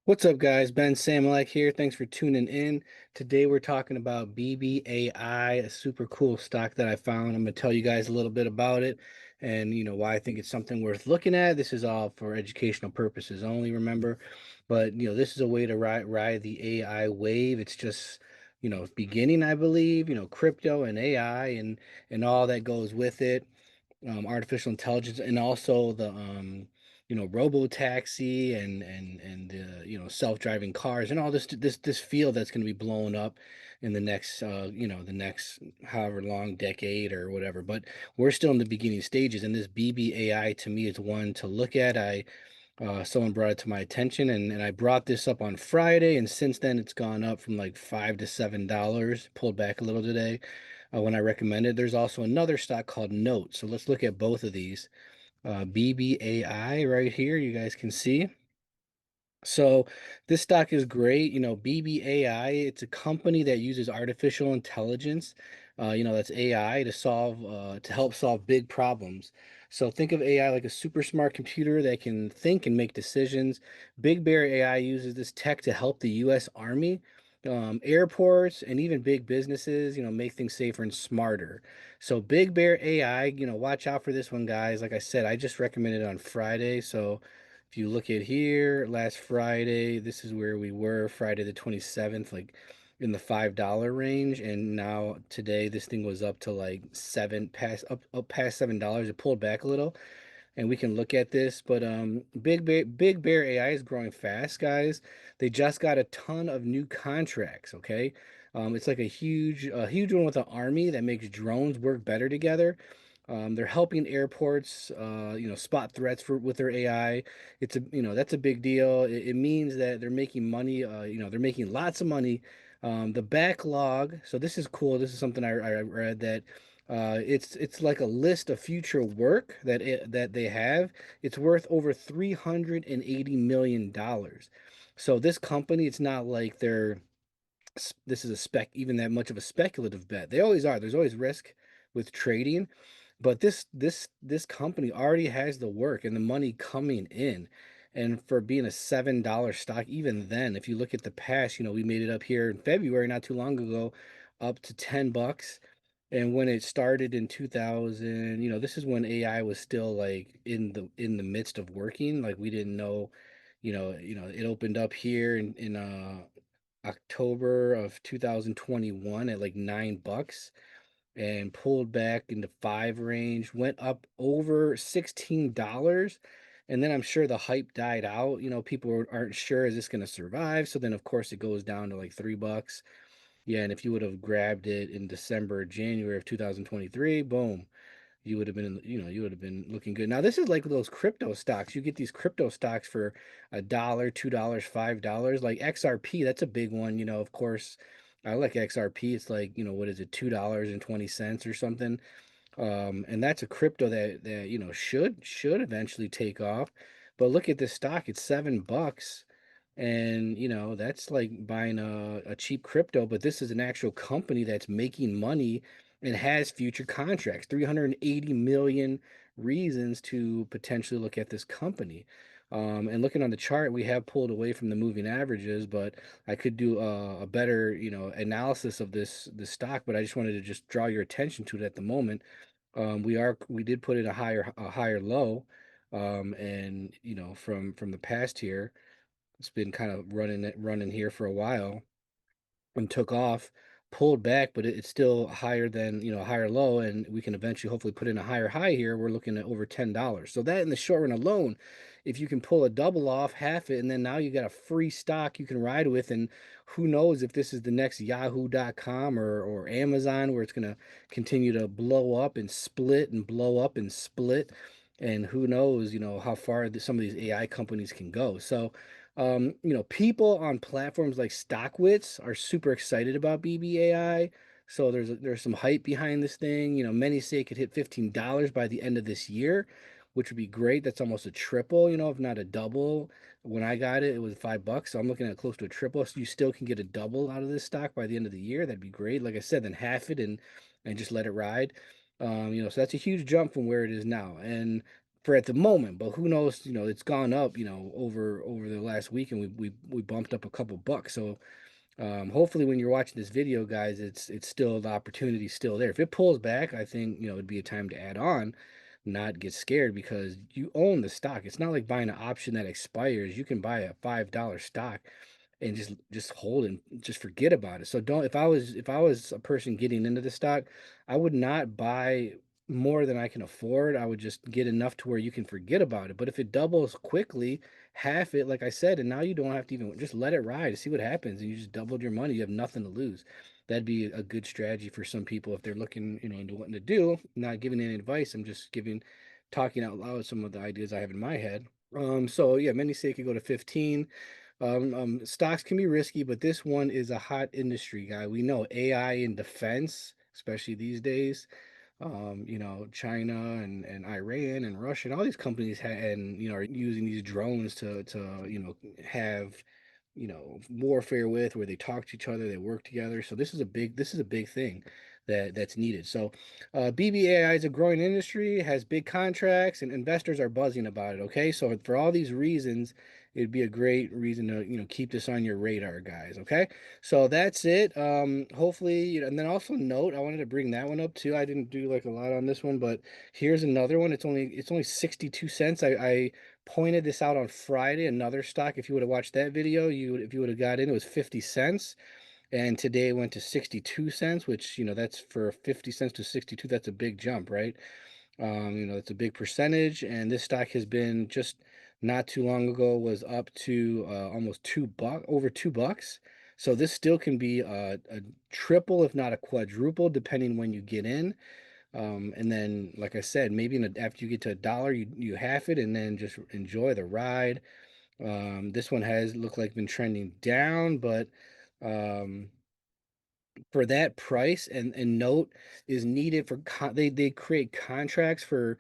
What's up, guys? Ben Samulak here. Thanks for tuning in. Today we're talking about BBAI, a super cool stock that I found. I'm going to tell you guys a little bit about it and why I think it's something worth looking at. This is all for educational purposes only, remember. But this is a way to ride the AI wave. It's just beginning, I believe, crypto and AI and all that goes with it, artificial intelligence, and also the robo taxi and self-driving cars and all this field that's going to be blowing up in the next the next however long decade or whatever. But we're still in the beginning stages, and this BBAI to me is one to look at. I Someone brought it to my attention, and I brought this up on Friday, and since then it's gone up from like $5 to $7, pulled back a little today when I recommended. There's also another stock called Note. So let's look at both of these. BBAI right here, you guys can see. So this stock is great. BBAI, it's a company that uses artificial intelligence, that's AI to help solve big problems. So think of AI like a super smart computer that can think and make decisions. Big Bear AI uses this tech to help the US Army, airports, and even big businesses, make things safer and smarter. So Big Bear AI, watch out for this one, guys. Like I said, I just recommended it on Friday. So if you look at here, last Friday, this is where we were, Friday the 27th, like in the $5 range. And now today, this thing was up to like up past $7. It pulled back a little, and we can look at this. But Big Bear AI is growing fast, guys. They just got a ton of new contracts. Okay, it's like a huge one with the army that makes drones work better together. They're helping airports, spot threats with their AI. That's a big deal. It means that they're making money. They're making lots of money. The backlog. So this is cool. This is something I read that it's like a list of future work that they have. It's worth over $380 million. So this company, it's not like this is a even that much of a speculative bet. They always are. There's always risk with trading, but this company already has the work and the money coming in. And for being a $7 stock, even then, if you look at the past, we made it up here in February, not too long ago, up to $10. And when it started in 2000, this is when AI was still like in the midst of working. Like we didn't know, it opened up here in October of 2021 at like $9 and pulled back into five range, went up over $16. And then I'm sure the hype died out. People aren't sure, is this going to survive? So then, of course, it goes down to like $3. Yeah. And if you would have grabbed it in December, January of 2023, boom, you would have been, you would have been looking good. Now, this is like those crypto stocks. You get these crypto stocks for $1, $2, $5. Like XRP, that's a big one. Of course, I like XRP. It's like, what is it, $2.20 or something. And that's a crypto that should eventually take off. But look at this stock, it's $7. And that's like buying a cheap crypto, but this is an actual company that's making money and has future contracts. 380 million reasons to potentially look at this company. And looking on the chart, we have pulled away from the moving averages, but I could do a better, analysis of this stock. But I just wanted to just draw your attention to it at the moment. We did put in a higher low, and from the past here, it's been kind of running here for a while and took off, pulled back, but it's still higher than, a higher low, and we can eventually hopefully put in a higher high here. We're looking at over $10. So that in the short run alone, if you can pull a double off, half it, and then now you got a free stock you can ride with, and who knows if this is the next yahoo.com or Amazon where it's going to continue to blow up and split and blow up and split. And who knows, how far some of these AI companies can go. So people on platforms like Stockwits are super excited about BBAI. So there's some hype behind this thing. Many say it could hit $15 by the end of this year, which would be great. That's almost a triple, if not a double. When I got it, it was $5. So I'm looking at close to a triple. So you still can get a double out of this stock by the end of the year. That'd be great. Like I said, then half it and just let it ride. So that's a huge jump from where it is now. And for at the moment, but who knows, it's gone up, over the last week, and we bumped up a couple bucks. So hopefully when you're watching this video, guys, it's still, the opportunity's still there. If it pulls back, I think, it'd be a time to add on, not get scared, because you own the stock. It's not like buying an option that expires. You can buy a $5 stock and just hold and just forget about it. So don't, if I was a person getting into the stock, I would not buy more than I can afford. I would just get enough to where you can forget about it. But if it doubles quickly, half it, like I said, and now you don't have to even, just let it ride, see what happens, and you just doubled your money. You have nothing to lose. That'd be a good strategy for some people if they're looking, into what to do. Not giving any advice. I'm just talking out loud some of the ideas I have in my head. So yeah, many say it could go to 15. Stocks can be risky, but this one is a hot industry, guy. We know AI in defense, especially these days. China and Iran and Russia and all these companies are using these drones to have warfare with, where they talk to each other, they work together. So this is a big thing that's needed. So BBAI is a growing industry, has big contracts, and investors are buzzing about it. Okay, so for all these reasons, it'd be a great reason to keep this on your radar, guys. Okay, so that's it. Hopefully, and then also note, I wanted to bring that one up too. I didn't do like a lot on this one, but here's another one. It's only 62 cents. I pointed this out on Friday, another stock. If you would have watched that video, if you would have got in, it was 50 cents. And today it went to 62 cents, which, that's for 50 cents to 62, that's a big jump, right? It's a big percentage. And this stock has been, just not too long ago, was up to almost over $2. So this still can be a triple, if not a quadruple, depending when you get in. And then, like I said, maybe after you get to a dollar, you half it and then just enjoy the ride. This one has looked like been trending down, but um, for that price, and note, is needed for they create contracts for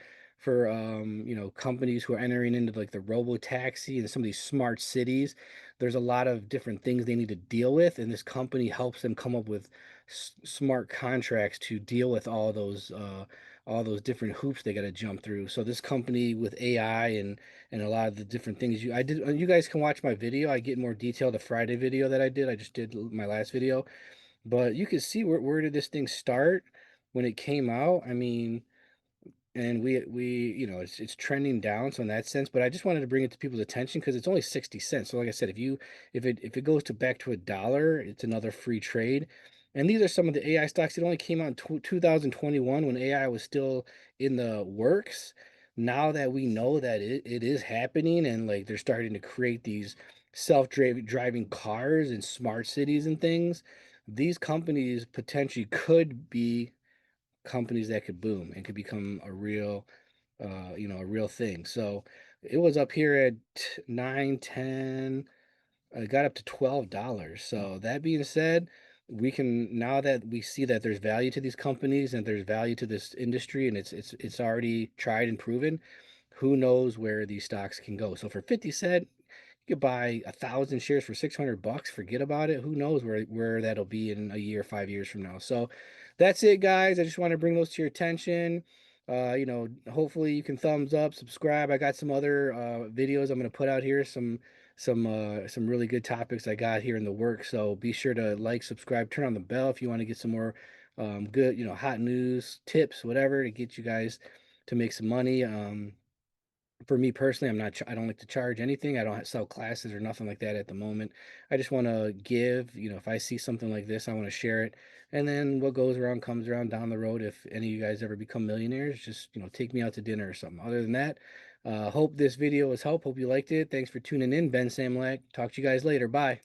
companies who are entering into like the robo taxi and some of these smart cities. There's a lot of different things they need to deal with, and this company helps them come up with smart contracts to deal with all those different hoops they got to jump through. So this company with AI and a lot of the different things you guys can watch my video. I get more detail, the Friday video that I did. I just did my last video, but you can see where did this thing start when it came out. I mean, and we it's trending down, so in that sense, but I just wanted to bring it to people's attention because it's only 60 cents. So like I said, if it goes to back to a dollar, it's another free trade. And these are some of the AI stocks that only came out in 2021, when AI was still in the works. Now that we know that it is happening, and like they're starting to create these self-driving cars and smart cities and things, these companies potentially could be companies that could boom and could become a real thing. So it was up here at 9, 10, it got up to $12. So that being said, now that we see that there's value to these companies and there's value to this industry, and it's already tried and proven, who knows where these stocks can go. So for 50 cent, you could buy 1,000 shares for $600. Forget about it. Who knows where that'll be in a year, 5 years from now. So that's it, guys. I just want to bring those to your attention. Hopefully you can thumbs up, subscribe. I got some other videos I'm going to put out here. Some really good topics I got here in the work. So be sure to like, subscribe, turn on the bell if you want to get some more good, hot news, tips, whatever, to get you guys to make some money. For me personally, I don't like to charge anything. I don't sell classes or nothing like that at the moment. I just want to give, if I see something like this, I want to share it. And then what goes around comes around down the road. If any of you guys ever become millionaires, just, take me out to dinner or something. Other than that, hope this video was helpful. Hope you liked it. Thanks for tuning in. Ben Samulak. Talk to you guys later. Bye.